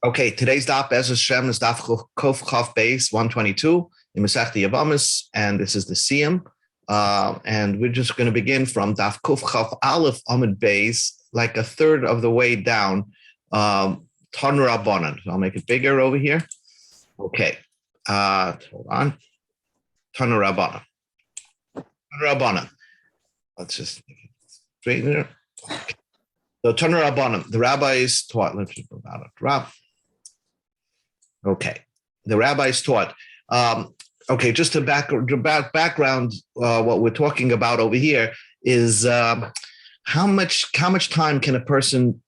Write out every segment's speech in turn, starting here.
Okay, today's daf Be'ez Hashem is daf Kof Chaf Beis 122 in Masechta Yevamos, and this is the Siyum. And we're just going to begin from daf Kof Chaf Aleph Amud Beis, like a third of the way down. Tanur Rabbanan. I'll make it bigger over here. Okay, hold on. Tanur Rabbanan. Tanur Rabbanan. Let's just straighten it. Okay. So Tanur Rabbanan, the rabbis taught. Let's just go about it. Okay, the rabbis taught. Okay, just to background, what we're talking about over here is how much time can a person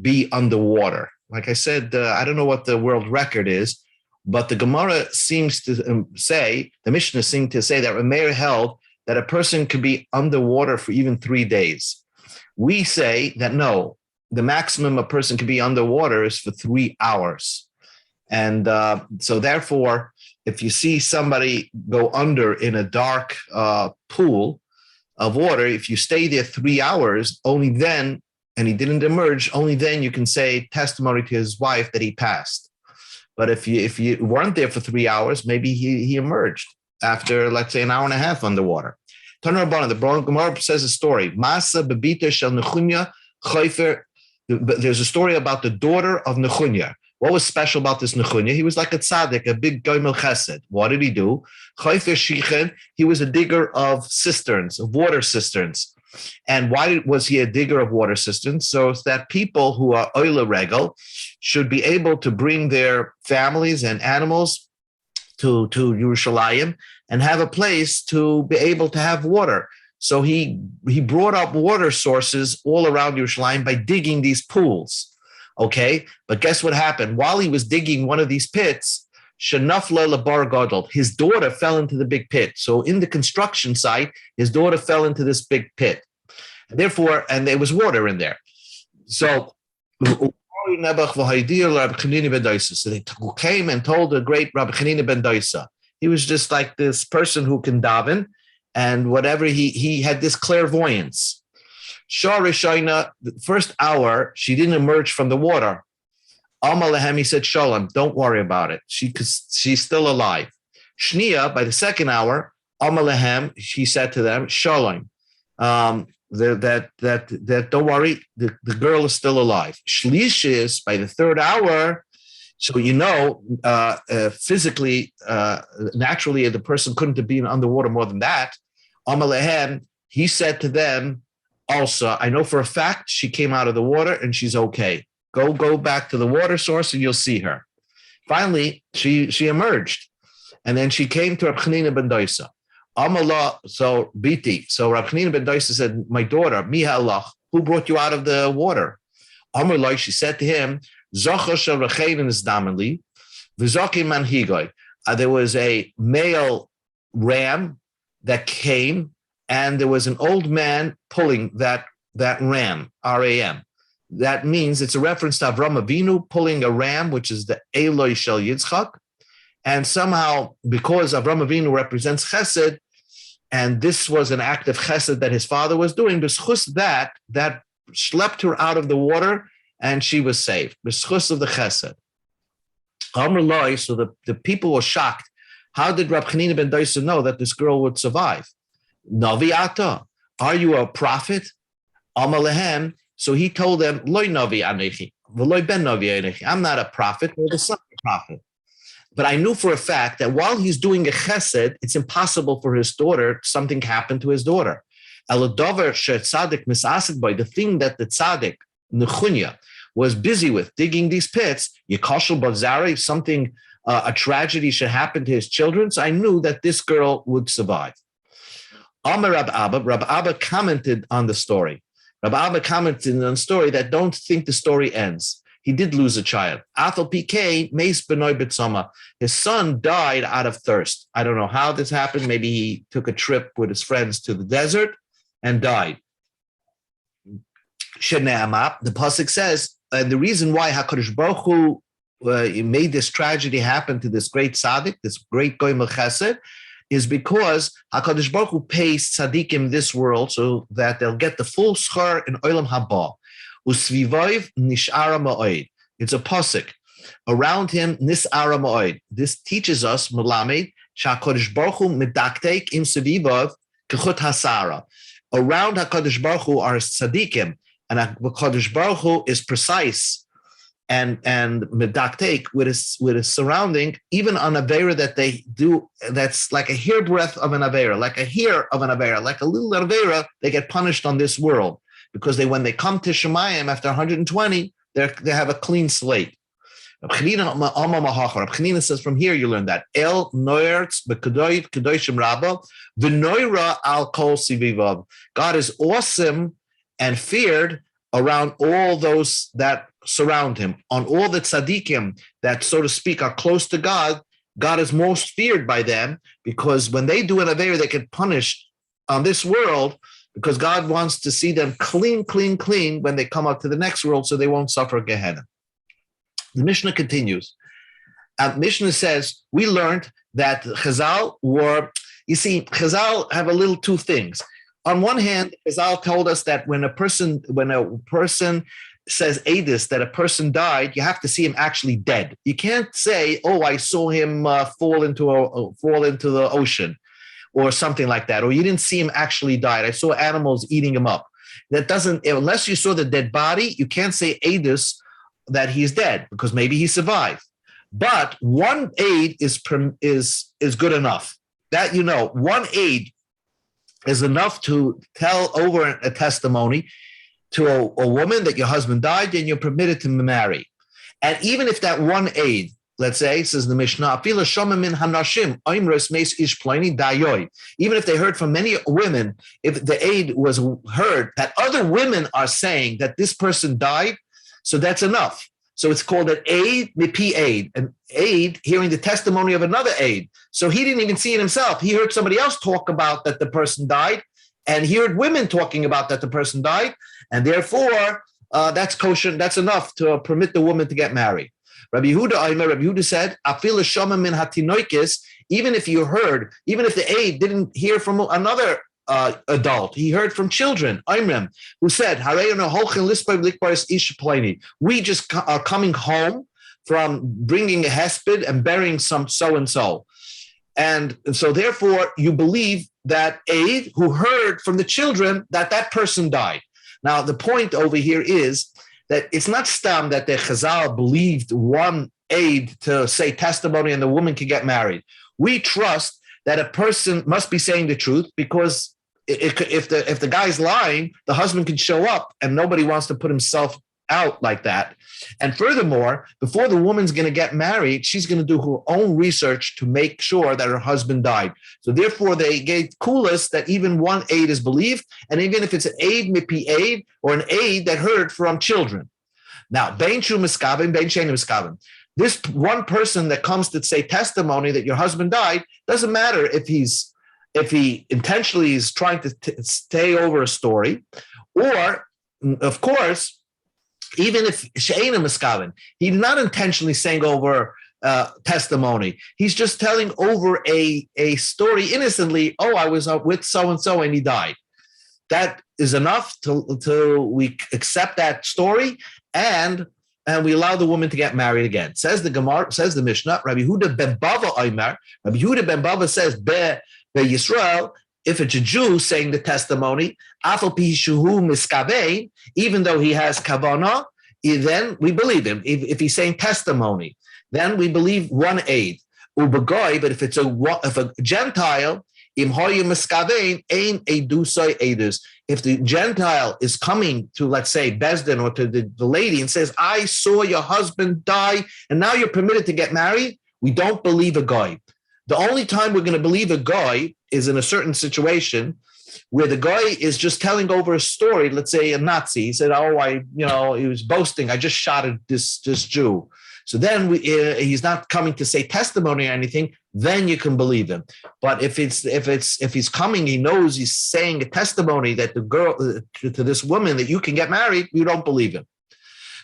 be underwater? Like I said, I don't know what the world record is, but the Gemara seems to say, the Mishnah seemed to say that Rameir held that a person could be underwater for even 3 days. We say that no, the maximum a person could be underwater is for 3 hours. And so therefore, if you see somebody go under in a dark pool of water, if you stay there 3 hours, only then, and he didn't emerge, only then you can say testimony to his wife that he passed. But if you weren't there for 3 hours, maybe he emerged after, let's say, an hour and a half underwater. The Gemara says a story. Masa bebita shel Nechunya chayfer. There's a story about the daughter of Nechunya. What was special about this Nechunya? He was like a tzaddik, a big goymel chesed. What did he do? Chayfer shichen. He was a digger of cisterns, of water cisterns. And why was he a digger of water cisterns? So that people who are oile regel should be able to bring their families and animals to Yerushalayim and have a place to be able to have water. So he brought up water sources all around Yerushalayim by digging these pools. Okay, but guess what happened? While he was digging one of these pits, Shenafla Labar Gadol, his daughter fell into the big pit. So in the construction site, his daughter fell into this big pit. Therefore, and there was water in there. So they came and told the great Rabbi Chanina ben Daisa. He was just like this person who can daven, and whatever he had this clairvoyance. Shah Rishayna, the first hour, she didn't emerge from the water. Amalehem, he said, Shalom, don't worry about it. She's still alive. Shnia, by the second hour, Amalehem, she said to them, Shalom, that don't worry, the girl is still alive. Shlish is by the third hour. So physically, naturally, the person couldn't have been underwater more than that. Amalehem, he said to them, also, I know for a fact she came out of the water and she's okay. Go back to the water source and you'll see her. Finally, she emerged. And then she came to Rab Chanina ben Daisa. So Biti. So Rab Chanina ben Daisa said, my daughter, Miha Allah, who brought you out of the water? Amalai, she said to him, there was a male ram that came, and there was an old man pulling that ram, R-A-M. That means it's a reference to Avram Avinu pulling a ram, which is the Eloi Shel Yitzchak. And somehow, because Avram Avinu represents chesed, and this was an act of chesed that his father was doing, b'schus that schlepped her out of the water, and she was saved. B'schus of the chesed. Amr Loi, so the people were shocked. How did Rab Chanina ben Daisa know that this girl would survive? Navi ata, are you a prophet? Amalehem. So he told them, Loi Navi anechi, v'loi ben Navi anechi. I'm not a prophet, or the son of a prophet. But I knew for a fact that while he's doing a chesed, it's impossible for his daughter, something happened to his daughter. Eladover she'tzadik misasik by, the thing that the tzaddik, Nechunya, was busy with, digging these pits, Yikashel Bazari, something, a tragedy should happen to his children. So I knew that this girl would survive. Amar Rab Abba commented on the story. Rab Abba commented on the story that don't think the story ends. He did lose a child. Athal PK, Meis Benoy Bitsama. His son died out of thirst. I don't know how this happened. Maybe he took a trip with his friends to the desert and died. Shene'amah, the pasuk says, and the reason why HaKadosh Baruch Hu made this tragedy happen to this great tzaddik, this great goymel chesed, is because HaKadosh Baruch Hu pays tzaddikim this world so that they'll get the full schar in Olam Haba. Usvivoiv nishara ma'oid. It's a pasuk. Around him, nisara ma'oid. This teaches us, Melamed, sha'kodesh baruch hu medaktek im sevivov kechut hasara. Around HaKadosh Baruch Hu are tzaddikim, and HaKadosh Baruch Hu is precise and medaktek with his surrounding, even on a avera that they do, that's like a hairbreadth of an avera, like a hair of an avera, like a little avera, they get punished on this world, because when they come to Shemayim after 120, they have a clean slate. Reb Chanina says, from here you learn that El Noyertz Kedoshim Rabba V'Noira Al Kol Sivivav. God is awesome and feared around all those that surround him. On all the tzaddikim that, so to speak, are close to God, God is most feared by them, because when they do an avera, they get punished on this world, because God wants to see them clean when they come out to the next world, so they won't suffer Gehenna. The Mishnah continues. Mishnah says, we learned that Chazal Chazal have a little two things. On one hand, Chazal told us that when a person says edus, that a person died, you have to see him actually dead. You can't say, oh, I saw him fall into the ocean, or something like that, or you didn't see him actually die. I saw animals eating him up. That doesn't, unless you saw the dead body, you can't say edus that he's dead, because maybe he survived. But one aid is good enough. That, one aid is enough to tell over a testimony to a woman that your husband died and you're permitted to marry. And even if that one aid, let's say, says the Mishnah, even if they heard from many women, if the aid was heard that other women are saying that this person died, so that's enough. So it's called an aid, mipi aid, an aid hearing the testimony of another aid. So he didn't even see it himself. He heard somebody else talk about that the person died, and he heard women talking about that the person died, and therefore that's kosher. That's enough to permit the woman to get married. Rabbi Yehuda said, "Afil shama min hatinoikis." Even if the aid didn't hear from another adult, he heard from children, Imrim, who said, we just are coming home from bringing a hesped and burying some so-and-so. And so therefore you believe that aid who heard from the children that person died. Now the point over here is that it's not stam that the Chazal believed one aid to say testimony and the woman can get married. We trust that a person must be saying the truth, because if the guy's lying, the husband can show up, and nobody wants to put himself out like that. And furthermore, before the woman's going to get married, she's going to do her own research to make sure that her husband died. So therefore, they gave kulas that even one aid is believed, and even if it's an aid mipi aid, or an aid that heard from children. Now, bein shu miskavim, bein sheinu miskavim. This one person that comes to say testimony that your husband died, doesn't matter if he intentionally is trying to stay over a story, or, of course, even if she'ena miskavin, he's not intentionally saying over testimony. He's just telling over a story innocently. Oh, I was with so-and-so and he died. That is enough to we accept that story, and we allow the woman to get married again. Says the Gemara, says the Mishnah, Rabbi Yehuda ben Bava Omer, Rabbi Yehuda ben Bava says, Be Yisrael, if it's a Jew saying the testimony, afal pi shuhu miskavein, even though he has kavana, then we believe him. If he's saying testimony, then we believe one aid. Ubegoy, but if a Gentile, im hoyu miskavein ein edusai edus. If the Gentile is coming to, let's say, Bezdin or to the lady and says, I saw your husband die, and now you're permitted to get married, we don't believe a guy. The only time we're going to believe a guy is in a certain situation where the guy is just telling over a story. Let's say a Nazi. He said, he was boasting. I just shot at this Jew. So then he's not coming to say testimony or anything. Then you can believe him. But if he's coming, he knows he's saying a testimony that the girl to this woman that you can get married, you don't believe him.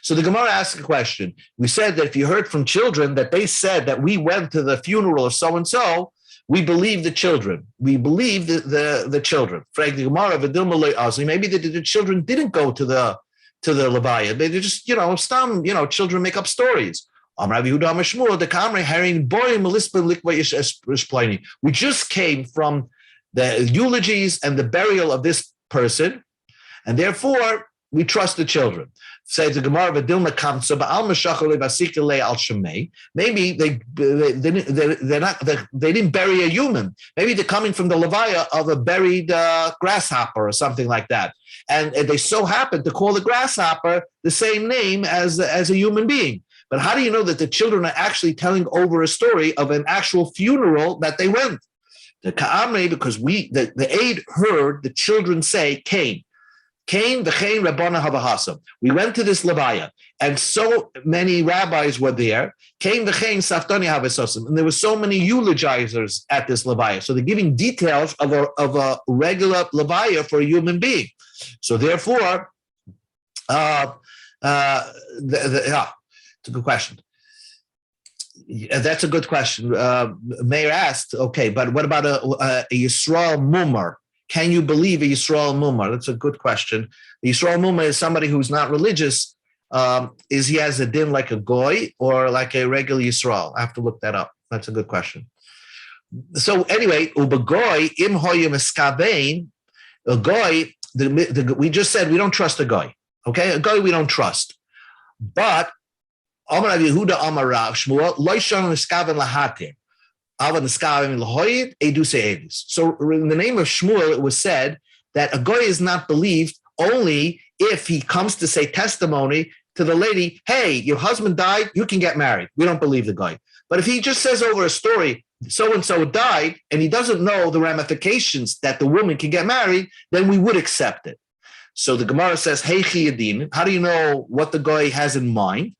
So the Gemara asks a question. We said that if you heard from children that they said that we went to the funeral of so-and-so, we believe the children. We believe the children. Maybe the children didn't go to the to the Levaya. They just, children make up stories. We just came from the eulogies and the burial of this person, and therefore we trust the children. Say the Gemara, maybe they didn't bury a human. Maybe they're coming from the levaya of a buried grasshopper or something like that, and they so happen to call the grasshopper the same name as a human being. But how do you know that the children are actually telling over a story of an actual funeral that they went? The Ka'amre, because the aide heard the children say, Cain, v'chein Rabbana Havahasam. We went to this levaya, and so many rabbis were there. Cain v'chein Saftani Havasosam, and there were so many eulogizers at this levaya. So they're giving details of a regular levaya for a human being. So therefore, it's a good question. That's a good question. Mayor asked, okay, but what about a Yisrael Mumar? Can you believe a Yisrael Mumar? That's a good question. A Yisrael Mumar is somebody who's not religious. Is he has a din like a goy or like a regular Yisrael? I have to look that up. That's a good question. So anyway, ubagoy im hoyim eskabein, a goy. We just said we don't trust a goy. Okay, a goy we don't trust, but Amar Rav Yehuda Amar Rav Shmuel loishon eskaben lahatir. So in the name of Shmuel, it was said that a goy is not believed only if he comes to say testimony to the lady, hey, your husband died, you can get married. We don't believe the goy. But if he just says over a story, so-and-so died, and he doesn't know the ramifications that the woman can get married, then we would accept it. So the Gemara says, hey, chiyadin, how do you know what the goy has in mind?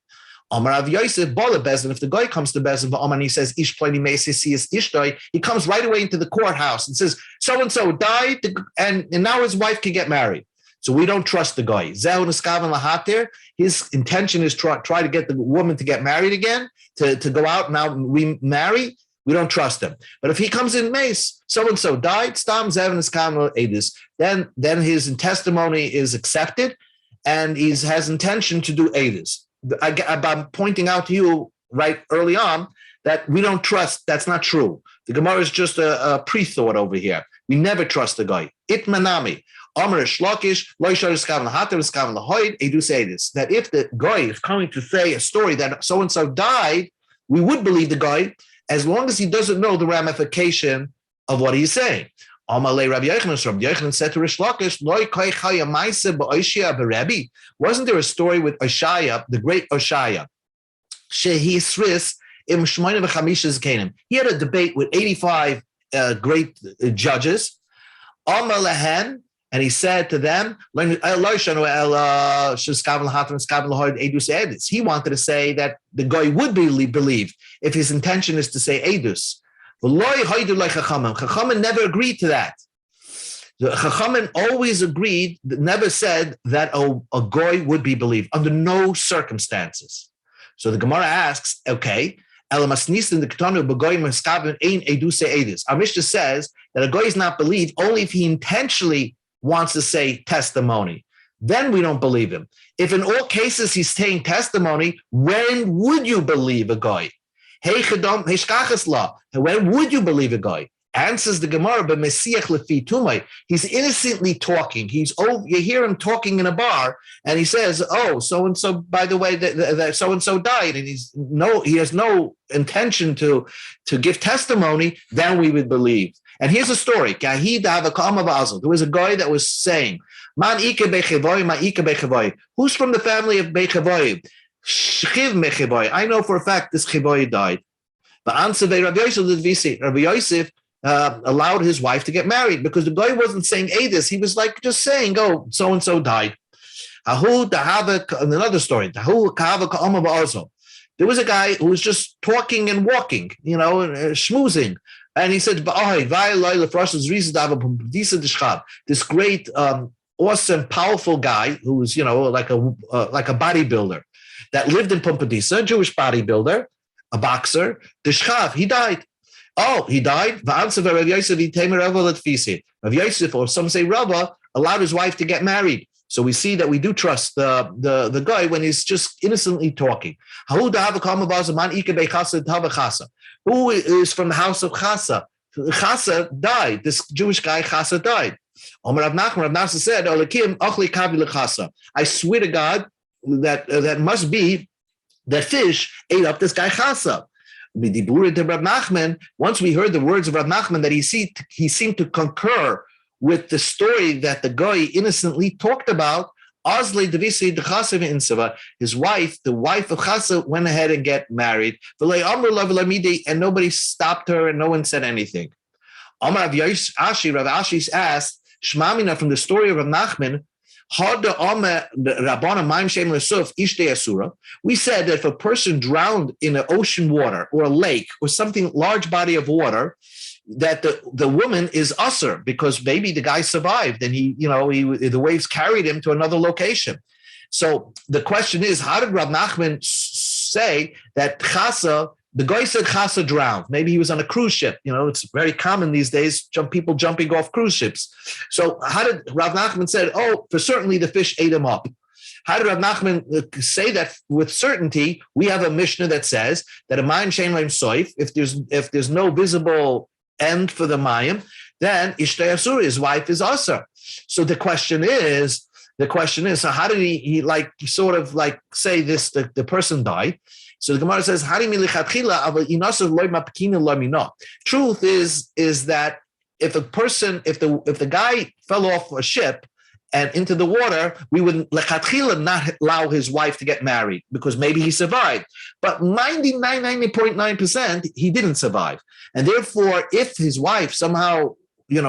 Amar Rav Yosef Bola Bezin. If the guy comes to Bezin, and he says Ish Pliny Mesis Ishtoi, he comes right away into the courthouse and says so and so died, and now his wife can get married. So we don't trust the guy. His intention is try to get the woman to get married again, to go out now remarry. We don't trust him. But if he comes in mace, so and so died, Stam Zevin Iskam Edis, then his testimony is accepted, and he has intention to do Edis. I'm pointing out to you right early on that we don't trust. That's not true. The Gemara is just a pre-thought over here. We never trust the guy. Itmanami. That if the guy is coming to say a story that so-and-so died, we would believe the guy as long as he doesn't know the ramification of what he's saying. Amalei Rabbi Yochanan said to Rish Lakish, wasn't there a story with Oshaya, the great Oshaya? He had a debate with 85 great judges. And he said to them, he wanted to say that the guy would be believed if his intention is to say Edus. Chachamim never agreed to that. The Chachamim always agreed, never said that a goy would be believed under no circumstances. So the Gemara asks, okay, our Mishnah says that a goy is not believed only if he intentionally wants to say testimony. Then we don't believe him. If in all cases he's saying testimony, when would you believe a goy? Hey Chedom, hey Shkachas, when would you believe a guy? Answers the Gemara, but Mesiach lefi tumay. He's innocently talking. You hear him talking in a bar, and he says, "Oh, so and so. By the way, that so and so died," and he has no intention to give testimony. Then we would believe. And here's a story. There was a guy that was saying, "Man ike bechevoy, ma ike bechevoy." Who's from the family of bechevoy? I know for a fact this chivoy died. But answer Rabbi Yosef, Rabbi Yosef allowed his wife to get married because the guy wasn't saying Edis. He was like just saying, "Oh, so and so died." Another story. There was a guy who was just talking and walking, schmoozing, and he said, "This great, awesome, powerful guy who was, like a bodybuilder." That lived in Pompadisa, a Jewish bodybuilder, a boxer, the Shchav, he died. Oh, he died? Rav Yosef, or some say Rava, allowed his wife to get married. So we see that we do trust the guy when he's just innocently talking. Who is from the house of Chasa? Chasa died. This Jewish guy, Chasa, died. Rav Nachman said, I swear to God that must be that fish ate up this guy Chasa. Once we heard the words of Rav Nachman that he seemed to concur with the story that the guy innocently talked about, his wife, the wife of Chasa, went ahead and get married. And nobody stopped her and no one said anything. Rav Ashi asked, Shmamina, from the story of Rav Nachman, we said that if a person drowned in an ocean water or a lake or something large body of water, that the woman is usher because maybe the guy survived and the waves carried him to another location. So the question is, how did Rav Nachman say that Chasa? The guy said Chasa drowned. Maybe he was on a cruise ship. It's very common these days, people jumping off cruise ships. So how did Rav Nachman say, for certainly the fish ate him up? How did Rav Nachman say that with certainty? We have a Mishnah that says that a mayim shein leim soif, if there's no visible end for the mayim, then ishtei asura, his wife, is asur. So the question is, so how did he say this, the person died? So the Gemara says, truth is that if the guy fell off a ship and into the water, we would lechatchila not allow his wife to get married because maybe he survived. But 90.9% he didn't survive. And therefore, if his wife somehow,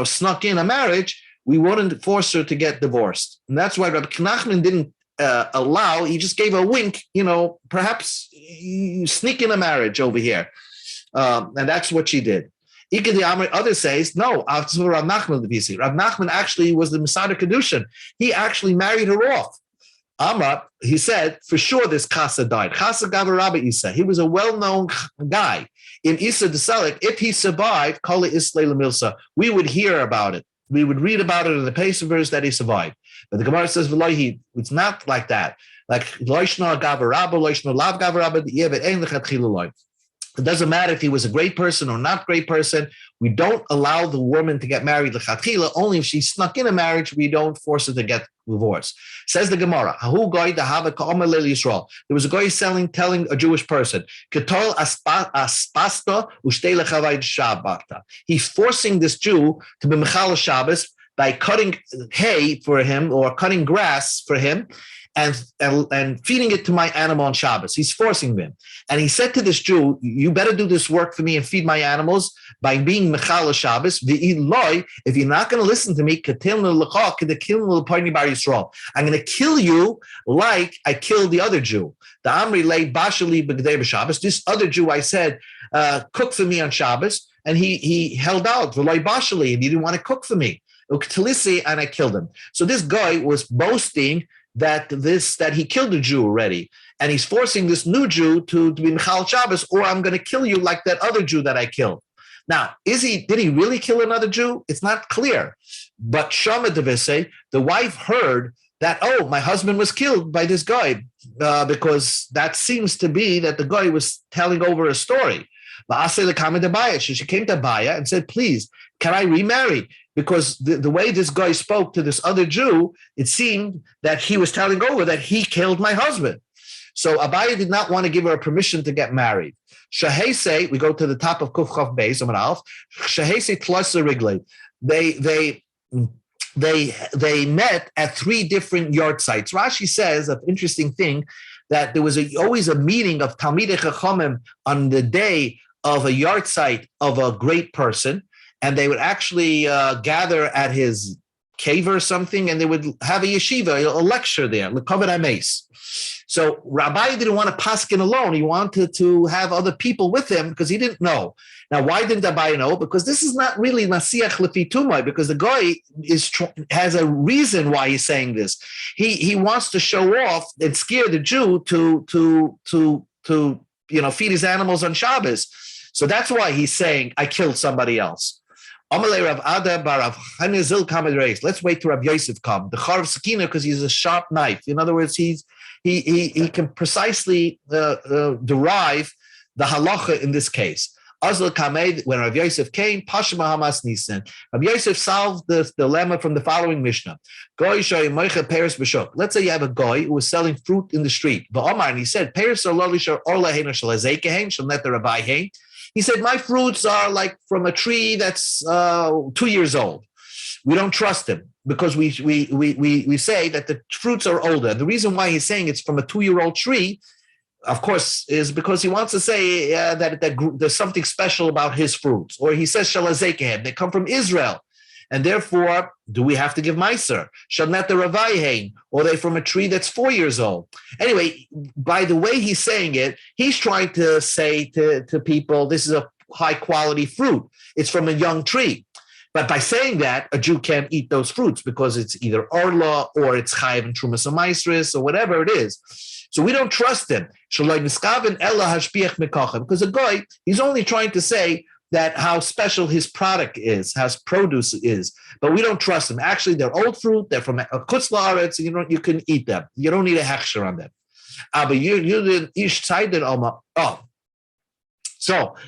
snuck in a marriage, we wouldn't force her to get divorced. And that's why Rabbi Nachman didn't allow, he just gave a wink, perhaps you sneak in a marriage over here. And that's what she did. Others says, no, Rav Nachman actually was the Masada Kedushin. He actually married her off. Amra, he said, for sure this Chasa died. Chasa Gavarabba Isa. He was a well-known guy. In Isa Desalek, if he survived, Kali Islay Lamilsa, we would hear about it. We would read about it in the Pesach that he survived. But the Gemara says, it's not like that. Like, Loishna Gavarabba, Loishna Lav Gavarabba, Yevet Ein Lechatchila. It doesn't matter if he was a great person or not great person. We don't allow the woman to get married lechatchila. Only if she snuck in a marriage, we don't force her to get divorced. Says the Gemara, there was a guy telling a Jewish person, he's forcing this Jew to be Mechal Shabbos by cutting hay for him or cutting grass for him and feeding it to my animal on Shabbos. He's forcing him. And he said to this Jew, you better do this work for me and feed my animals by being Mechal Shabbos. If you're not going to listen to me, I'm going to kill you like I killed the other Jew. The Amri lay Bashali B'gdei Shabbos. This other Jew, I said, cook for me on Shabbos. And he held out, V'loi Bashali, and he didn't want to cook for me. And I killed him. So this guy was boasting that he killed a Jew already, and he's forcing this new Jew to be Mechal Shabbos, or I'm going to kill you like that other Jew that I killed. Now, did he really kill another Jew? It's not clear. But Shama Devise, the wife heard that, my husband was killed by this guy, because that seems to be that the guy was telling over a story. She came to Abaya and said, please, can I remarry? Because the way this guy spoke to this other Jew, it seemed that he was telling over that he killed my husband. So Abaya did not want to give her permission to get married. Shahese, we go to the top of Kuf Chav Beis Amar Aleph. Shahese Tlasa Riglei. They met at 3 different yard sites. Rashi says an interesting thing that there was always a meeting of Talmidei Chachamim on the day of a yard site of a great person. And they would actually gather at his cave or something, and they would have a yeshiva, a lecture there, l'kavod hameis. So Rabbi didn't want to paskin alone. He wanted to have other people with him because he didn't know. Now, why didn't Rabbi know? Because this is not really nasiach lefi tumai, because the guy has a reason why he's saying this. He wants to show off and scare the Jew to feed his animals on Shabbos. So that's why he's saying, I killed somebody else. Amalei Rav Ada bar Rav Hanizil Kamed Reis. Let's wait till Rav Yosef come. The Charav Sakina, because he's a sharp knife. In other words, he can precisely derive the halacha in this case. Azal Kamed, when Rav Yosef came, Pashma Hamas Nisan. Rav Yosef solved the dilemma from the following Mishnah. Goy Shoy Moicha Peres B'Shok. Let's say you have a guy who was selling fruit in the street. Ba'omar, and he said, Peres Lolishar Orla Hein Shalazekehen Shal Net Rabbi Hein. He said, my fruits are like from a tree that's 2 years old. We don't trust him because we say that the fruits are older. The reason why he's saying it's from a 2-year-old tree, of course, is because he wants to say that there's something special about his fruits. Or he says, Shalazekehen, they come from Israel. And therefore, do we have to give Meiser? Shalnet the Ravaihain, or are they from a tree that's 4 years old? Anyway, by the way he's saying it, he's trying to say to people, this is a high quality fruit. It's from a young tree. But by saying that, a Jew can't eat those fruits because it's either Orla or it's Chayiv and Trumas Maisris or whatever it is. So we don't trust him. Because a guy, he's only trying to say that how special his product is, how his produce is, but we don't trust them. Actually, they're old fruit. They're from Chutz La'aretz. You can eat them. You don't need a hechsher on them. But you didn't ish tzayden alma. Oh,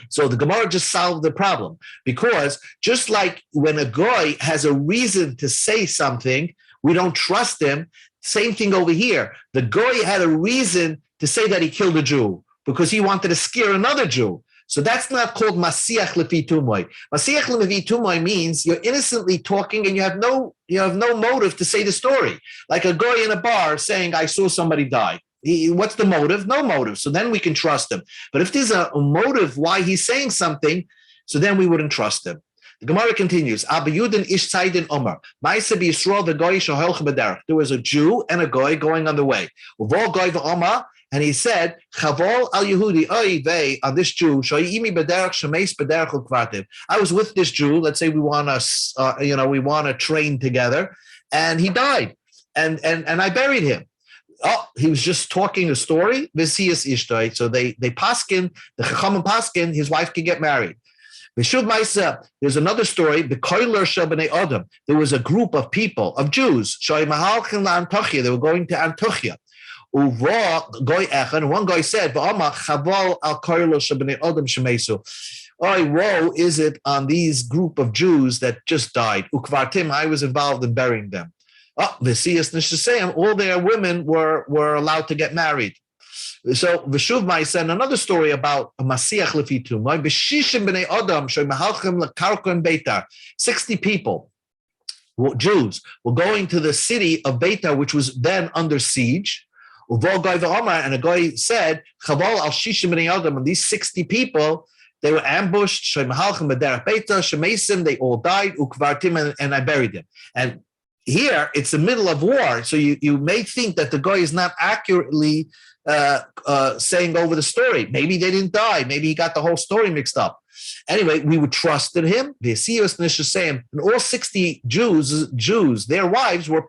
so the Gemara just solved the problem, because just like when a goy has a reason to say something, we don't trust him. Same thing over here. The goy had a reason to say that he killed a Jew because he wanted to scare another Jew. So that's not called Masiach Lefi Tumoy. Masiach Lefi Tumoy means you're innocently talking and you have no motive to say the story. Like a guy in a bar saying, I saw somebody die. What's the motive? No motive. So then we can trust him. But if there's a motive why he's saying something, so then we wouldn't trust him. The Gemara continues. There was a Jew and a guy going on the way. And he said, Chavol al Yehudi, on this Jew, I was with this Jew. Let's say we want to train together, and he died, and I buried him. Oh, he was just talking a story. So they paskin, the Chachamim paskin, his wife could get married. There's another story. There was a group of people, of Jews. They were going to Antiochia. One guy said, woe is it on these group of Jews that just died. I was involved in burying them. All their women were allowed to get married. So Veshuv Mai said another story about a Masiach Lefi Tumah. 60 people, Jews, were going to the city of Beitar, which was then under siege. And a guy said, and these 60 people, they were ambushed, they all died, and I buried them. And here, it's the middle of war, so you may think that the guy is not accurately saying over the story. Maybe they didn't die. Maybe he got the whole story mixed up. Anyway, we would trust in him. And all 60 Jews, their wives were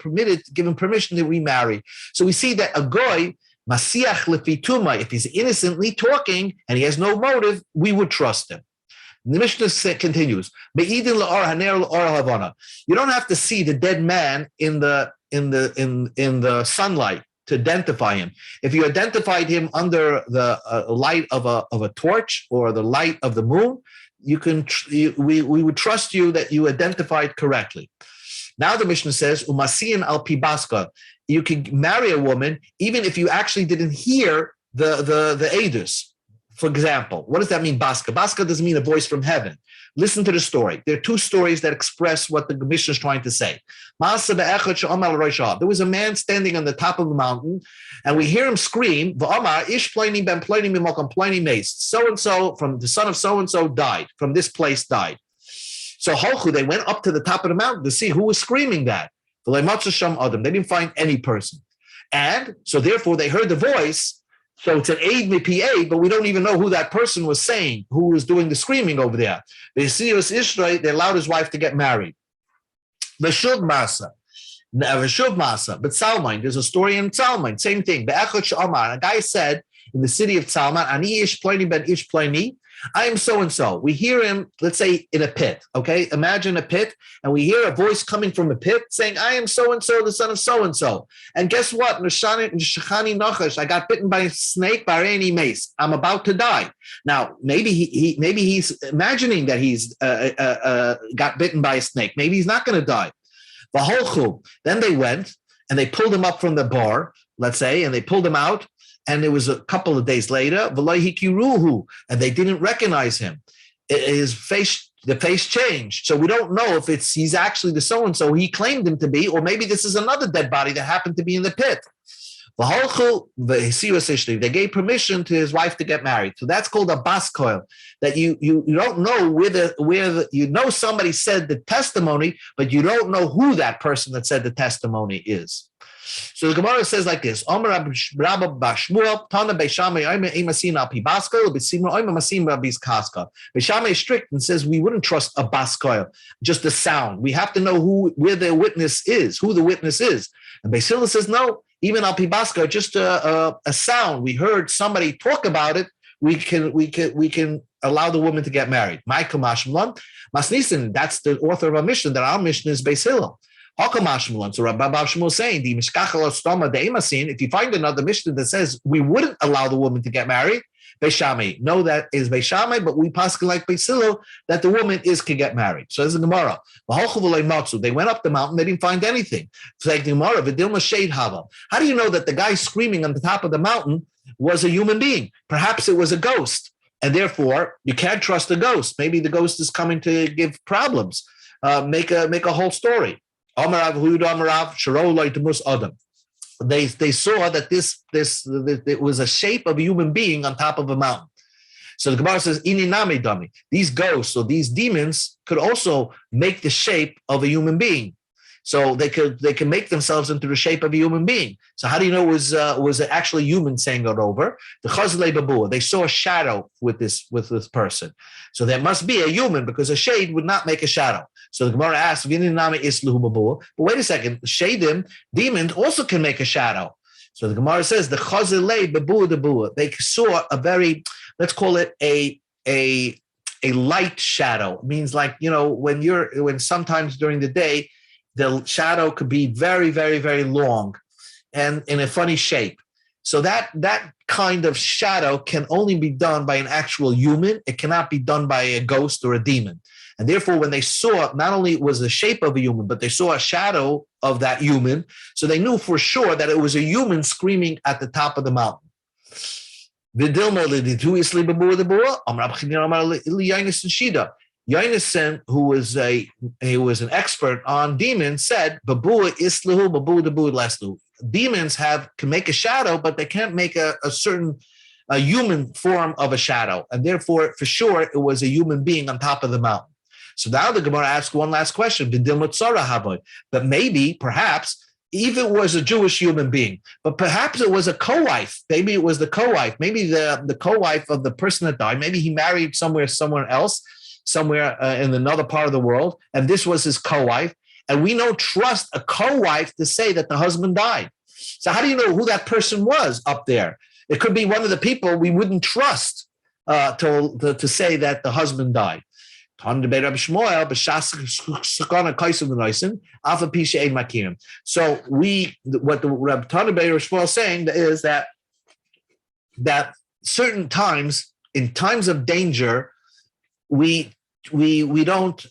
given permission to remarry. So we see that a goy, Masiach Lefi Tumah, if he's innocently talking and he has no motive, we would trust him. The Mishnah continues. You don't have to see the dead man in the sunlight to identify him. If you identified him under the light of a torch or the light of the moon, we would trust you that you identified correctly. Now the Mishnah says, Umasiyan al pibaska. You can marry a woman even if you actually didn't hear the edus. For example, what does that mean, baska? Baska doesn't mean a voice from heaven. Listen to the story. There are two stories that express what the Mishnah is trying to say. There was a man standing on the top of a mountain, and we hear him scream, so-and-so from the son of so-and-so died, from this place died. So they went up to the top of the mountain to see who was screaming that. They didn't find any person. And so therefore they heard the voice. So it's an aid mipi, but we don't even know who that person was saying, who was doing the screaming over there. They allowed his wife to get married. Veshuv Masa. But Salman, there's a story in Salman, same thing. A guy said in the city of Salman, Ani ish plani ben ish plani, I am so-and-so. We hear him, let's say, in a pit, okay? Imagine a pit, and we hear a voice coming from a pit saying, I am so-and-so, the son of so-and-so. And guess what? I got bitten by a snake by any mace. I'm about to die. Now, maybe he's imagining that he's got bitten by a snake. Maybe he's not going to die. Then they went, and they pulled him up from the bar, let's say, and they pulled him out. And it was a couple of days later, and they didn't recognize him. The face changed. So we don't know if he's actually the so-and-so he claimed him to be, or maybe this is another dead body that happened to be in the pit. They gave permission to his wife to get married. So that's called a bas koil, that you don't know where you know somebody said the testimony, but you don't know who that person that said the testimony is. So the Gemara says like this: Beishamai is strict and says we wouldn't trust a bas koil, just the sound. We have to know where the witness is, who the witness is. And Beis Hillel says no, even al pi bas koil, just a sound. We heard somebody talk about it. We can allow the woman to get married. Masnisin, that's the author of our mission. That our mission is Beis Hillel. So Rabbi Shmuel is saying, if you find another mission that says we wouldn't allow the woman to get married, Beishamai. No, that is Beishamai, but we paskin like Beis Hillel that the woman can get married. So there's a Gemara. They went up the mountain, they didn't find anything. It's like the Gemara, how do you know that the guy screaming on the top of the mountain was a human being? Perhaps it was a ghost, and therefore you can't trust a ghost. Maybe the ghost is coming to give problems. Make a whole story. They saw that it was a shape of a human being on top of a mountain. So the Gemara says, these ghosts or these demons could also make the shape of a human being. So they can make themselves into the shape of a human being. So how do you know it was actually human saying it over? They saw a shadow with this person. So there must be a human, because a shade would not make a shadow. So the Gemara asks, but wait a second, shadim, demons also can make a shadow. So the Gemara says, the chazilei bebuah debuah. They saw a very, let's call it a light shadow. It means like, when sometimes during the day, the shadow could be very, very, very long and in a funny shape. So that kind of shadow can only be done by an actual human. It cannot be done by a ghost or a demon. And therefore, when they saw, not only was the shape of a human, but they saw a shadow of that human. So they knew for sure that it was a human screaming at the top of the mountain. Yonason, who was an expert on demons, said, "Babuah islahu, babuah debuah leslu." Demons can make a shadow, but they can't make a certain human form of a shadow, and therefore, for sure, it was a human being on top of the mountain. So now the Gemara asks one last question: but maybe, perhaps, even it was a Jewish human being, but perhaps it was a co-wife. Maybe it was the co-wife. Maybe the co-wife of the person that died. Maybe he married somewhere else. Somewhere in another part of the world, and this was his co-wife, and we don't trust a co-wife to say that the husband died. So how do you know who that person was up there? It could be one of the people we wouldn't trust to say that the husband died. So what the Reb Tanabei Shmuel is saying is that certain times, in times of danger, we don't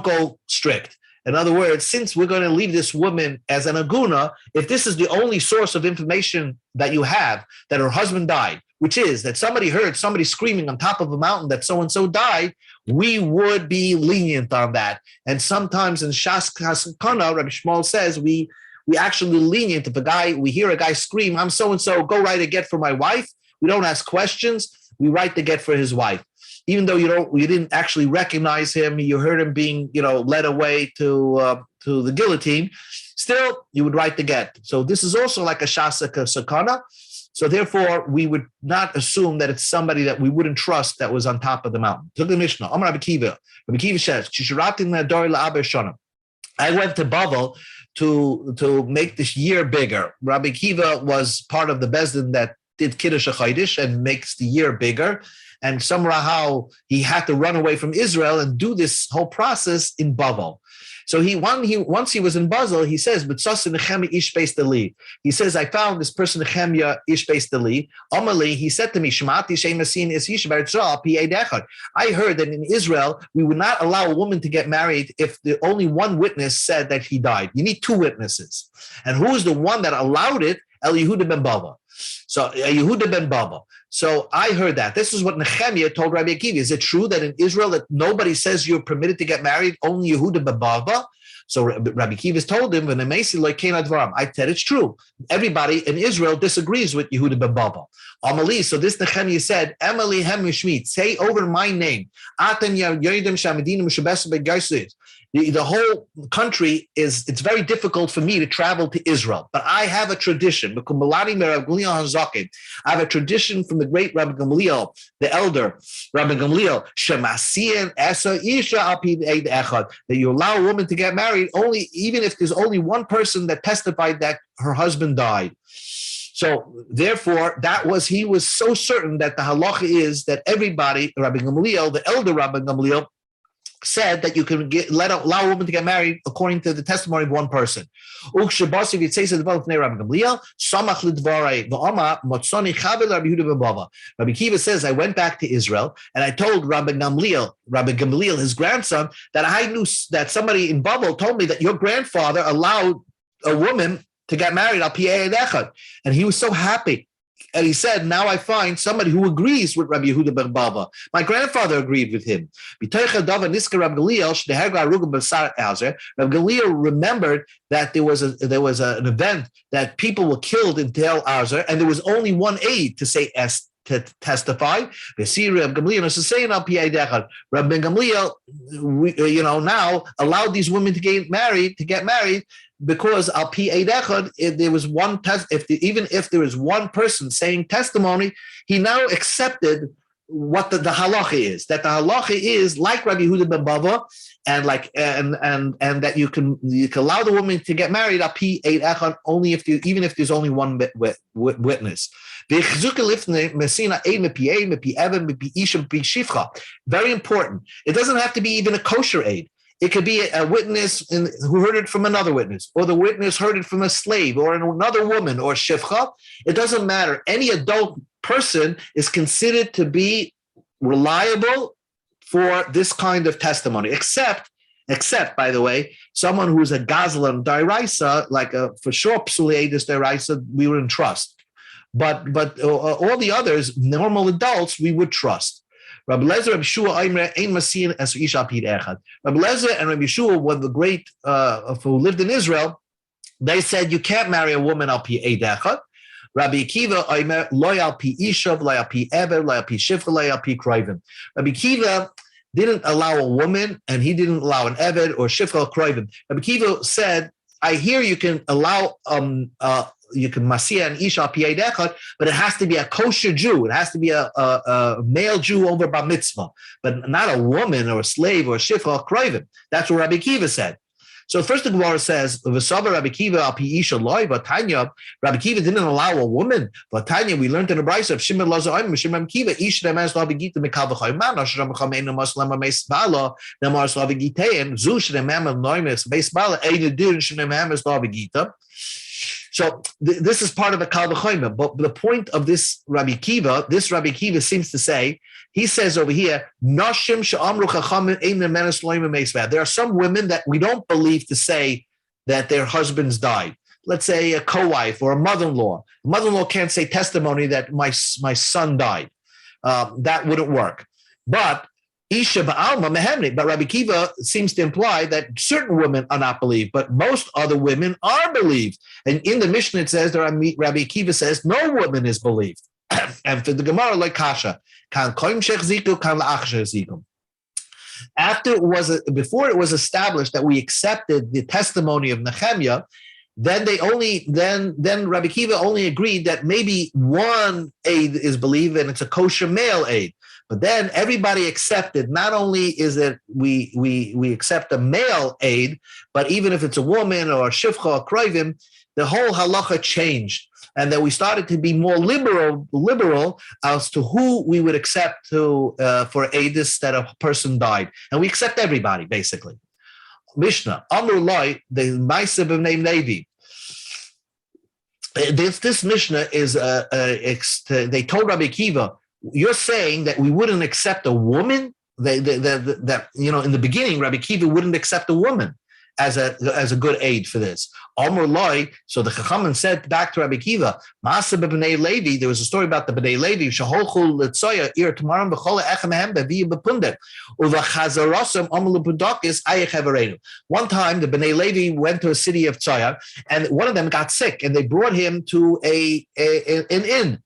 go strict. In other words, since we're going to leave this woman as an aguna, if this is the only source of information that you have, that her husband died, which is that somebody heard somebody screaming on top of a mountain that so-and-so died, we would be lenient on that. And sometimes in Shas Kasakana, Rabbi Shmuel says, we actually lenient. If we hear a guy scream, I'm so-and-so, go write a get for my wife. We don't ask questions. We write the get for his wife. Even though you didn't actually recognize him, you heard him being, led away to the guillotine, still you would write the get. So this is also like a shasaka sakana. So therefore, we would not assume that it's somebody that we wouldn't trust that was on top of the mountain. Look at the Mishnah. Amar Rabbi Kiva. Rabbi Kiva says, I went to Bavel to make this year bigger. Rabbi Kiva was part of the Bezdin that did Kiddush HaChodesh and makes the year bigger. And somehow he had to run away from Israel and do this whole process in Bavel. So once he was in Basel, he says, he says, I found this person, Nehemiah Ish Beis Dali. Amali, he said to me, I heard that in Israel, we would not allow a woman to get married if the only one witness said that he died. You need two witnesses. And who is the one that allowed it? El Yehuda ben Bava. So Yehuda ben Bava. So I heard that. This is what Nehemiah told Rabbi Akiva. Is it true that in Israel that nobody says you're permitted to get married, only Yehuda ben Bava? So Rabbi Akiva told him, I said it's true. Everybody in Israel disagrees with Yehuda ben Bava. Amali, so this Nehemiah said, Emily Hemishmit, say over my name. The whole country it's very difficult for me to travel to Israel, but I have a tradition. I have a tradition from the great Rabbi Gamliel, the elder Rabbi Gamliel, that you allow a woman to get married only even if there's only one person that testified that her husband died. So therefore, he was so certain that the halacha is that everybody, Rabbi Gamliel, the elder Rabbi Gamliel, said that you can allow a woman to get married according to the testimony of one person. Rabbi Akiva says, I went back to Israel and I told Rabbi Gamliel, his grandson, that I knew that somebody in Babel told me that your grandfather allowed a woman to get married. And he was so happy. And he said, now I find somebody who agrees with Rabbi Yehuda ben Bava. My grandfather agreed with him. Rabbi Gamliel remembered that there was an event that people were killed in Tel Arzer, and there was only one aide to say to testify. Rabbi Gamliel, now allowed these women to get married. Because al pi eidechad, there was one test. Even if there was one person saying testimony, he now accepted what the halacha is. That the halacha is like Rabbi Yehuda ben Bava, and that you can allow the woman to get married al pi eidechad only even if there's only one witness. Very important. It doesn't have to be even a kosher aid. It could be a witness who heard it from another witness, or the witness heard it from a slave, or another woman, or shifcha. It doesn't matter. Any adult person is considered to be reliable for this kind of testimony, except, by the way, someone who's a gazlan dairaisa, like for sure psuleidis dairaisa, we would trust. But all the others, normal adults, we would trust. Rabbi Lezer, Rabbi Yeshua, Ein Masian as Ish Apid Echad. Rabbi Lezer and Rabbi Yeshua, one of the great who lived in Israel, they said you can't marry a woman al pi eid echad. Rabbi Akiva, Omer loy al pi ishav, loy al pi eber, loy al pi shifcha, loy al pi kroivim. Rabbi Akiva didn't allow a woman, and he didn't allow an eved or shifcha or kroivim. Rabbi Akiva said, I hear you can allow you can masia and isha pi echad, but it has to be a kosher Jew. It has to be a male Jew over bar mitzvah, but not a woman or a slave or a shifcha or kroivim. That's what Rabbi Akiva said. So first the Gemara says, V'sava Rabbi Akiva al pi isha loy, v'tanya, Rabbi Akiva didn't allow a woman. V'tanya, we learned in the Brisa of Shimon Lazar, Shimon Akiva, ish ne'emaz lo v'gita mekal v'chayman, asher Rabbi Einu Maslam meis bala, ne'emaz lo v'gitein, zu she'ne'emaz noimes meis bala, einu din she'ne'emaz lo v'gita. So this is part of the Kal V'chomer. But the point of this Rabbi Akiva seems to say, he says over here, Nashim she'amru chachamim ein ne'menes loim meisvad. There are some women that we don't believe to say that their husbands died. Let's say a co-wife or a mother-in-law. A mother-in-law can't say testimony that my son died. That wouldn't work. But Isha ba'alma mehemni. But Rabbi Akiva seems to imply that certain women are not believed, but most other women are believed. And in the Mishnah it says that Rabbi Akiva says no woman is believed. And for the Gemara, like kasha, kan koim shech ziku, kan la'ach shech ziku. Before it was established that we accepted the testimony of Nehemiah, then Rabbi Akiva only agreed that maybe one aid is believed and it's a kosher male aid. But then everybody accepted, not only is it we accept a male aid, but even if it's a woman or a shifcha or kroivim, the whole halacha changed. and that we started to be more liberal as to who we would accept to for edus that a person died, and we accept everybody basically. Mishnah Amr Loi, the Ma'aseh b'nei Levi. This Mishnah is they told Rabbi Akiva, you're saying that we wouldn't accept a woman. That in the beginning, Rabbi Akiva wouldn't accept a woman as a good aid for this. Amr Loi, so the Chachamim said back to Rabbi Akiva, Ma'aseh b'nei Levi, there was a story about the B'nei Levi, Sheholchu l'tzoya ir tamarim b'chol echem hem b'viyim b'pundem, uv'chazarosam amr l'pundakis ayech havarenu. One time, the B'nei Levi went to a city of Tzoya, and one of them got sick, and they brought him to an inn.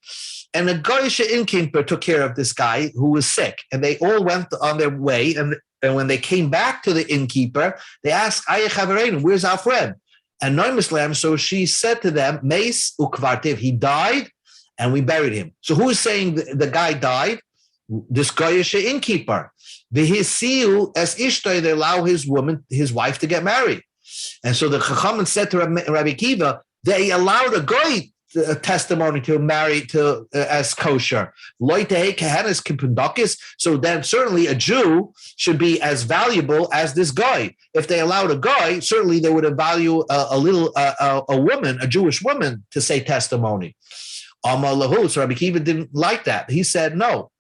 And a Goyish innkeeper took care of this guy who was sick, and they all went on their way. And when they came back to the innkeeper, they asked, Ayech havarenu, where's our friend? And Noimislam, so she said to them, Meis ukvartiv, he died, and we buried him. So who is saying the guy died? This Goyish innkeeper. The Hisiu as Ishtay, they allow his wife to get married. And so the Chachamim said to Rabbi Akiva, they allowed a Goy testimony to marry to as kosher. So then certainly a Jew should be as valuable as this guy. If they allowed a guy, certainly they would have value a woman, a Jewish woman, to say testimony. So Rabbi Akiva didn't like that. He said no.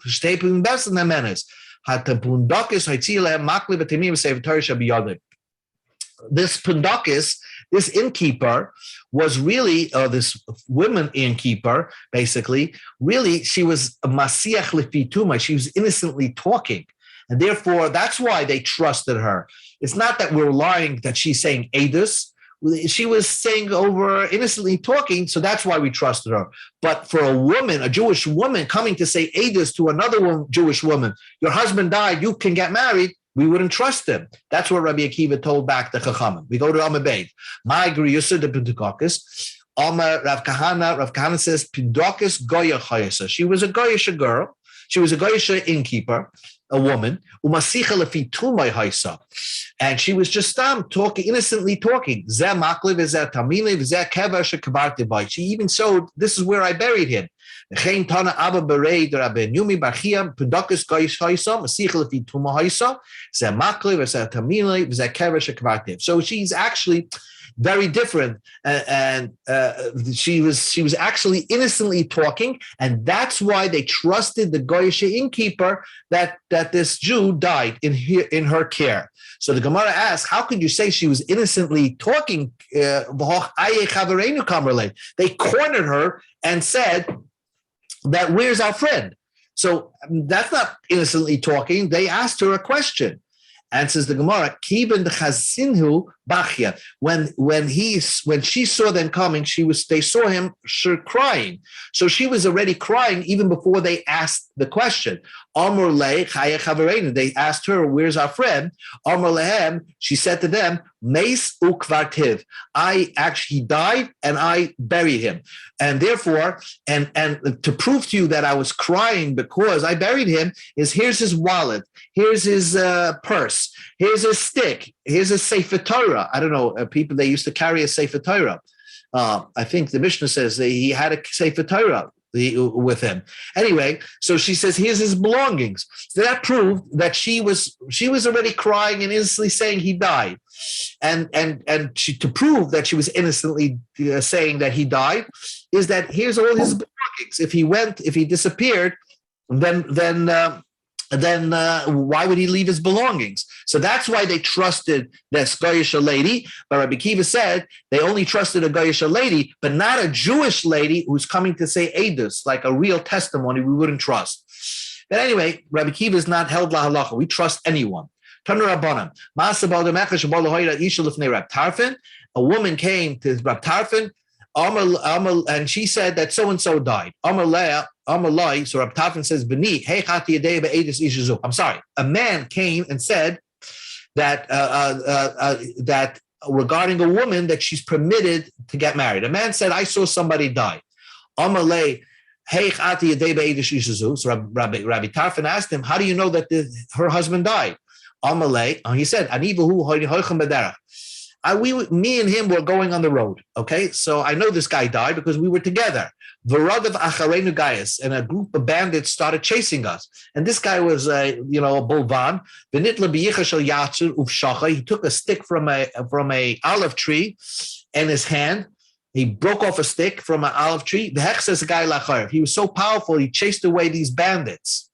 This Pundakis, this innkeeper, was really this woman innkeeper, basically. Really, she was a masiach lefituma. She was innocently talking, and therefore that's why they trusted her. It's not that we're lying that she's saying edus. She was saying over innocently talking, so that's why we trusted her. But for a woman, a Jewish woman, coming to say edus to another Jewish woman, your husband died, you can get married, we wouldn't trust him. That's what Rabbi Akiva told back the Chachamim. We go to Amar Beis. My Griyusa de Pindakis. Amar Rav Kahana. Rav Kahana says Pindakis Goya Chayasa. She was a Goyish girl. She was a Goyish innkeeper, a woman. Umasicha lefi tumay Haysa. And she was just talking, innocently talking. Zeh makliv zeh tamile zeh kever shekabarti bay. She even showed, this is where I buried him. So she's actually very different, and she was actually innocently talking, and that's why they trusted the Goyish innkeeper that this Jew died in her care. So the Gemara asks, how could you say she was innocently talking? They cornered her and said that where's our friend? So that's not innocently talking. They asked her a question. Answers the Gemara, Kiben the Chazinhu Bachya. When she saw them coming, they saw him crying. So she was already crying even before they asked the question. Amr le Chaya Chavarenu. They asked her, where's our friend? Amr lehem, she said to them, Meis ukvartiv. I actually died and I buried him. And therefore, and to prove to you that I was crying because I buried him, is here's his wallet, here's his purse, here's his stick, here's a Sefer Torah. I don't know, people, they used to carry a Sefer Torah. I think the Mishnah says that he had a Sefer Torah with him. Anyway, so she says, here's his belongings. So that proved that she was already crying and innocently saying he died. And she, to prove that she was innocently saying that he died, is that here's all his belongings. If he disappeared, then why would he leave his belongings? So that's why they trusted this Goyish lady. But Rabbi Akiva said they only trusted a Goyish lady, but not a Jewish lady who's coming to say edus, like a real testimony we wouldn't trust. But anyway, Rabbi Akiva is not held la halacha. We trust anyone. A woman came to Rab Tarfon, and she said that so-and-so died. So Rab Tarfon says, I'm sorry. A man came and said that that regarding a woman that she's permitted to get married. A man said, I saw somebody die. So Rabbi Tarfon asked him, how do you know that her husband died? He said, Me and him were going on the road. Okay, so I know this guy died because we were together. Varadav acharenu gayas, and a group of bandits started chasing us. And this guy was a bulvan. V'nitla b'yicha shel yatzur uvshacha. He took a stick from a olive tree in his hand. He broke off a stick from an olive tree. The heck says a guy lachar. He was so powerful, he chased away these bandits.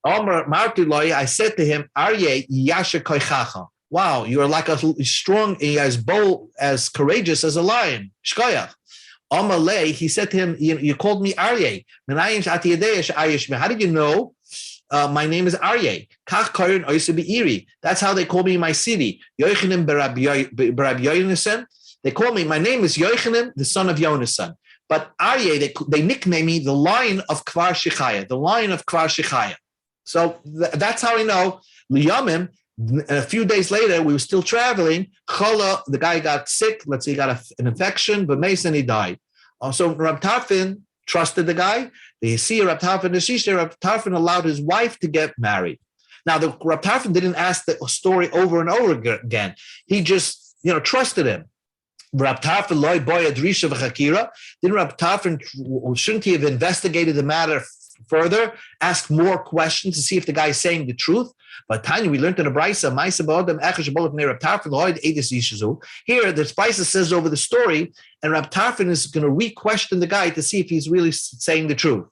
I said to him, Aryeh yasha koichacha. Wow, you're like as strong, as bold, as courageous as a lion. Shkoyach. Amalei, he said to him, you called me Aryeh. How did you know my name is Aryeh? That's how they call me in my city. They call me, my name is Yochanan, the son of Yonasan. But Aryeh, they nickname me the Lion of Kvar Shechaya, the Lion of Kvar Shechaya. So that's how I know. Liyamim, a few days later, we were still traveling. Chala, the guy got sick. Let's say he got an infection, but Mason, he died. So Rab Tarfon trusted the guy. They see Rab Tarfon, Rab Tarfon allowed his wife to get married. Now, the Rab Tarfon didn't ask the story over and over again. He just, trusted him. Rab Tarfon loy boy adrisha v'chakira. Didn't Rab Tarfon, shouldn't he have investigated the matter further, asked more questions to see if the guy is saying the truth? But Tanya, we learned in the Brisa, here the Brisa says over the story, and Rab Tarfon is going to re-question the guy to see if he's really saying the truth.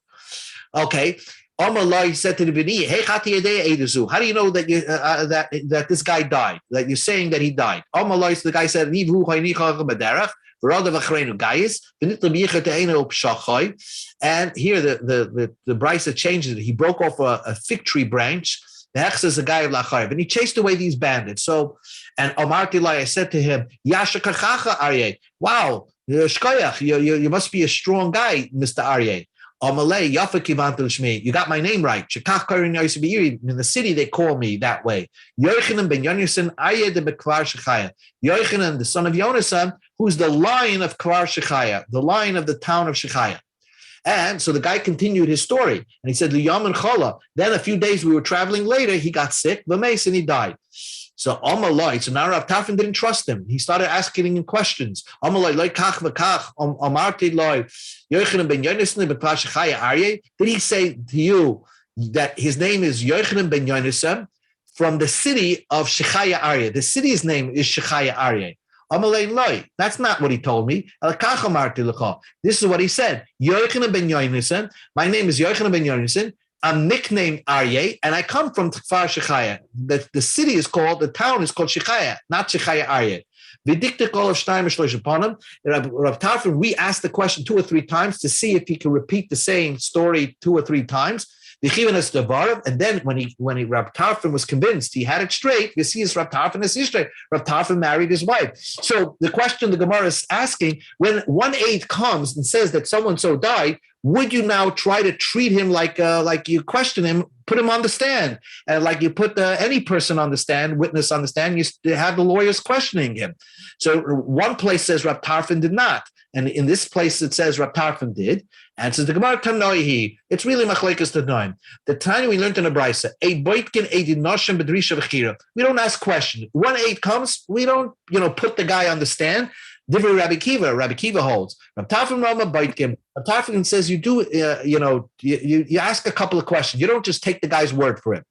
Okay. He said to the Bini, hey, how do you know that that this guy died? That you're saying that he died? The guy said, and here the Brisa changes it. He broke off a fig tree branch. The Hech says the guy of Lachariv, and he chased away these bandits. So, and Omartilai, I said to him, Yasha Karchacha Aryeh. Wow, you must be a strong guy, Mr. Aryeh. Amalei Yafa Kivantul Shmi. You got my name right. In the city they call me that way. Yochanan ben Yonasan Aryeh de Bekvar Shechaya. Yochanan, the son of Yonasan, who's the lion of Kvar Shechaya, the lion of the town of Shechaya. And so the guy continued his story, and he said, "Liyam and Chala." Then a few days we were traveling later, he got sick, and he died. So Amalai, so now Rav Tarfon didn't trust him. He started asking him questions. Amalai, loy kach v'kach, Amarti loy, Yochanan ben Yonasan ben Shechaya Aryeh. Did he say to you that his name is Yochanan ben Yonasan from the city of Shechaya Aryeh? The city's name is Shechaya Aryeh. Amalei loy. That's not what he told me. This is what he said. Yochanan ben Yonasan. My name is Yochanan ben Yonasan. I'm nicknamed Aryeh, and I come from Kfar Shechaya. The city is called, the town is called Shechaya, not Shechaya Aryeh. Rav Tarfon, we asked the question 2 or 3 times to see if he could repeat the same story 2 or 3 times. And then when Rav Tarfon was convinced he had it straight, you see his Rav Tarfon is straight. Rav Tarfon married his wife. So the question the Gemara is asking, when one aide comes and says that so-and-so died, would you now try to treat him like you question him, put him on the stand, and like you put any person on the stand, witness on the stand, you have the lawyers questioning him. So one place says Rav Tarfon did not, and in this place it says Rav Tarfon did. And says the Gemara Tanoihi, it's really machlekes tanoim. The time we learned in the Brisa, a boitkin eidin noshim bedrisha v'chira. We don't ask questions. One aid comes, we don't put the guy on the stand. Divrei Rabbi Kiva holds. Rav Tarfon Rama boitkin. Rav Tarfon says you do you ask a couple of questions. You don't just take the guy's word for it.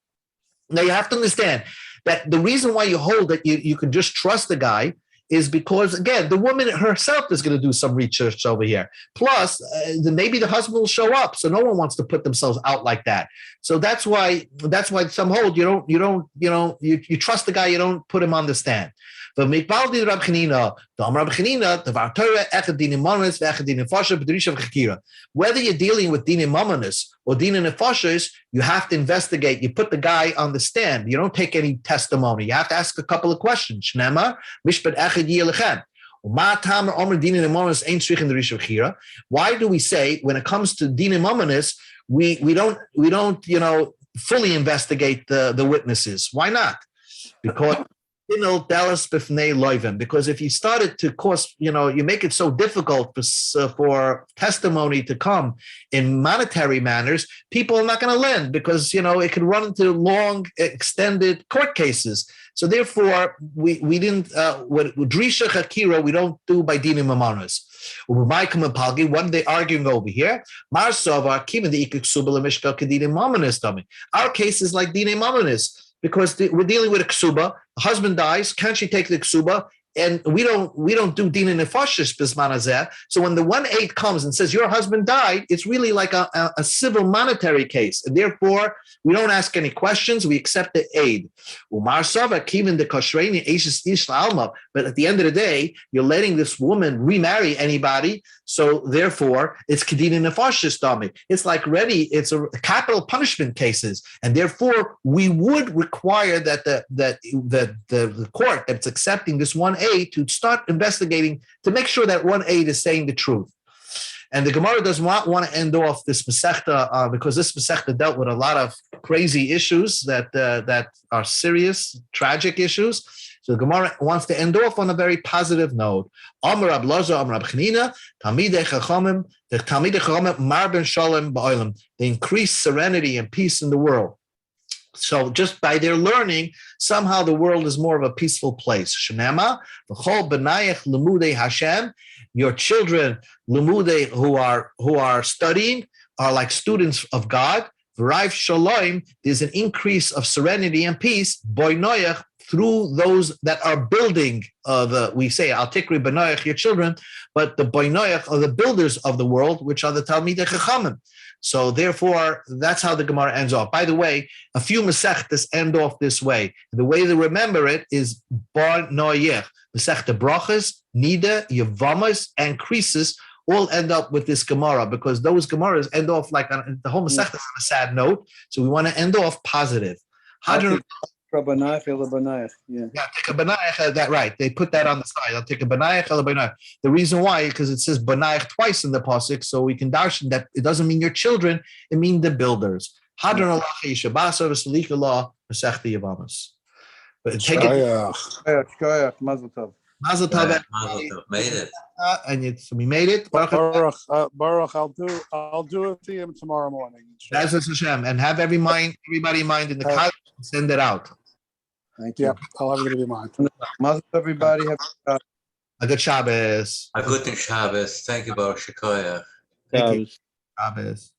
Now you have to understand that the reason why you hold that you can just trust the guy is because, again, the woman herself is going to do some research over here. Plus, maybe the husband will show up, so no one wants to put themselves out like that. So that's why some hold you trust the guy, you don't put him on the stand. But whether you're dealing with dinim mamonis or dinim nefashos, you have to investigate. You put the guy on the stand. You don't take any testimony. You have to ask a couple of questions. Why do we say when it comes to dinim mamonis, we don't fully investigate the witnesses? Why not? Because Because if you started to cause, you make it so difficult for testimony to come in monetary manners, people are not going to lend because, it could run into long, extended court cases. So therefore, we didn't, what Drisha Chakira, we don't do by dinim amanos. What are they arguing over here? Our case is like dinim amanos. Because we're dealing with a ksuba, a husband dies, can she take the ksuba? And we don't do din nefashis bisman hazeh. So when the 1/8 comes and says your husband died, it's really like a civil monetary case, and therefore we don't ask any questions. We accept the aid. Umar sava kivin the koshreni eishes ish alma. But at the end of the day, you're letting this woman remarry anybody. So therefore, it's kedin nefashis dami. It's like it's a capital punishment cases, and therefore we would require that the court that's accepting this 1/8 to start investigating to make sure that 1/8 is saying the truth. And the Gemara does not want to end off this Masechta because this Masechta dealt with a lot of crazy issues that are serious, tragic issues. So the Gemara wants to end off on a very positive note. Amar Rab Loza, Amar Rab Chanina, Talmidei Chachamim, the Talmidei Chachamim marben shalom ba'olam. They increase serenity and peace in the world. So just by their learning, somehow the world is more of a peaceful place. Shenema, v'chol b'nayach lemudei Hashem. Your children, lemudei, who are studying, are like students of God. V'raiv shalom, there's an increase of serenity and peace. Boinoyach, through those that are building we say al tikri b'noyach, your children, but the boinoyach are the builders of the world, which are the Talmidei Chachamim. So therefore, that's how the Gemara ends off. By the way, a few Masechtas end off this way. The way to remember it is Bar Noyech. Masechta Brachas, Nida, Yevamos, and Krisis all end up with this Gemara because those Gemaras end off like the whole Masechta is on a sad note. So we want to end off positive. Yeah, take a banayach, that right. They put that on the side. I'll take a banayach, banayach. The reason why, because it says banayach twice in the pasuk, so we can darshan that it doesn't mean your children, it means the builders. Hadron Allah Yishabasa V'Salikallah Masechta Yevamos. But take it. Mazel tov. Mazel tov. Made it. And we made it. Baruch, I'll do it to him tomorrow morning. That's Hashem. And have everybody in mind in the college and send it out. Thank you. I'll have it in mind. Mazel tov, everybody. Have a good Shabbos. A good Shabbos. Thank you, Baruch Shekoyach. Thank you. Shabbos.